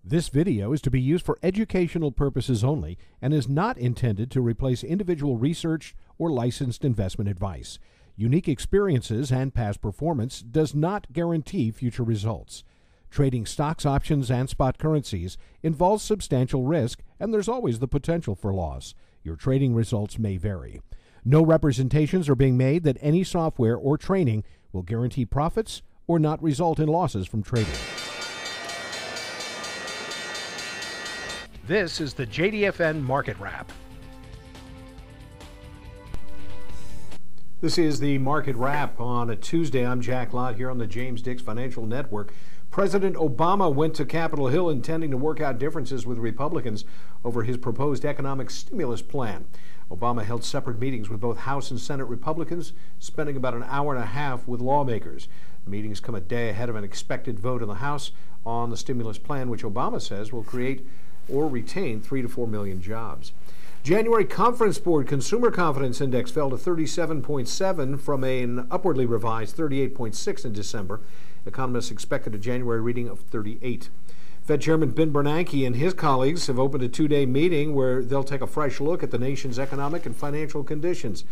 This video is to be used for educational purposes only and is not intended to replace individual research or licensed investment advice. Unique experiences and past performance does not guarantee future results. Trading stocks, options, and spot currencies involves substantial risk, and there's always the potential for loss. Your trading results may vary. No representations are being made that any software or training will guarantee profits or not result in losses from trading. This is the JDfn Market Wrap. This is the Market Wrap on a Tuesday. I'm Jack Lott here on the James Dix Financial Network. President Obama went to Capitol Hill intending to work out differences with Republicans over his proposed economic stimulus plan. Obama held separate meetings with both House and Senate Republicans, spending about an hour and a half with lawmakers. The meetings come a day ahead of an expected vote in the House on the stimulus plan, which Obama says will create or retain 3 to 4 million jobs. January Conference Board Consumer Confidence Index fell to 37.7 from an upwardly revised 38.6 in December. Economists expected a January reading of 38. Fed Chairman Ben Bernanke and his colleagues have opened a two-day meeting where they'll take a fresh look at the nation's economic and financial conditions.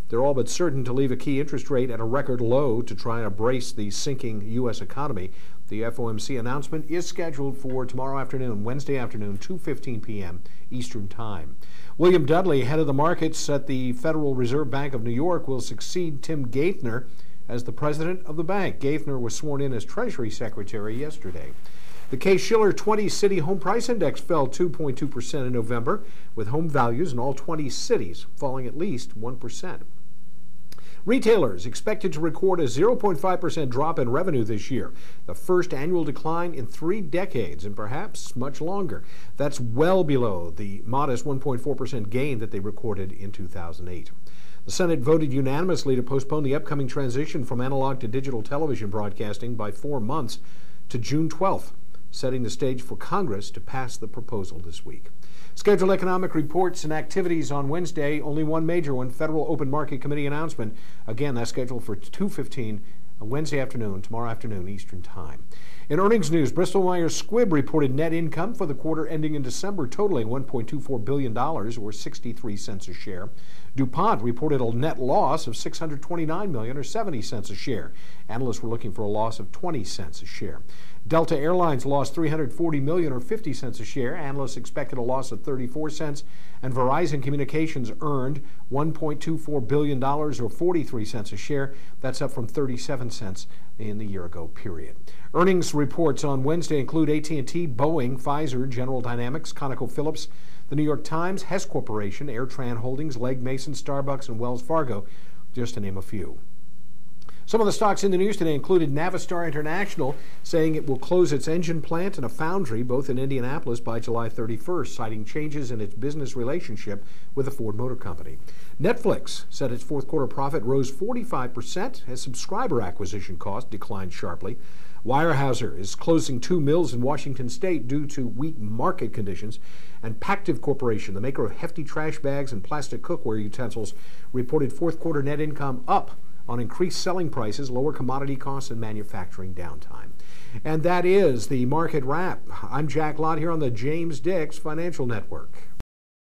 They're all but certain to leave a key interest rate at a record low to try and brace the sinking U.S. economy. The FOMC announcement is scheduled for tomorrow afternoon, Wednesday afternoon, 2:15 p.m. Eastern Time. William Dudley, head of the markets at the Federal Reserve Bank of New York, will succeed Tim Gaithner as the president of the bank. Gaithner was sworn in as Treasury Secretary yesterday. The Case-Shiller 20 City Home Price Index fell 2.2% in November, with home values in all 20 cities falling at least 1%. Retailers expected to record a 0.5% drop in revenue this year, the first annual decline in 3 decades and perhaps much longer. That's well below the modest 1.4% gain that they recorded in 2008. The Senate voted unanimously to postpone the upcoming transition from analog to digital television broadcasting by 4 months to June 12th, setting the stage for Congress to pass the proposal this week. Scheduled economic reports and activities on Wednesday, only one major one, Federal Open Market Committee announcement. Again, that's scheduled for 2:15 Wednesday afternoon, tomorrow afternoon, Eastern Time. In earnings news, Bristol-Myers Squibb reported net income for the quarter ending in December totaling $1.24 billion, or 63 cents a share. DuPont reported a net loss of $629 million, or 70 cents a share. Analysts were looking for a loss of 20 cents a share. Delta Airlines lost $340 million, or 50 cents a share. Analysts expected a loss of 34 cents. And Verizon Communications earned $1.24 billion, or 43 cents a share. That's up from 37 cents in the year-ago period. Earnings reports on Wednesday include AT&T, Boeing, Pfizer, General Dynamics, ConocoPhillips, the New York Times, Hess Corporation, AirTran Holdings, Legg Mason, Starbucks, and Wells Fargo, just to name a few. Some of the stocks in the news today included Navistar International saying it will close its engine plant and a foundry both in Indianapolis by July 31st, citing changes in its business relationship with the Ford Motor Company. Netflix said its fourth quarter profit rose 45% as subscriber acquisition costs declined sharply. Weyerhaeuser is closing 2 mills in Washington state due to weak market conditions. And Pactiv Corporation, the maker of hefty trash bags and plastic cookware utensils, reported fourth quarter net income up on increased selling prices, lower commodity costs, and manufacturing downtime. And that is the Market Wrap. I'm Jack Lott here on the James Dix Financial Network.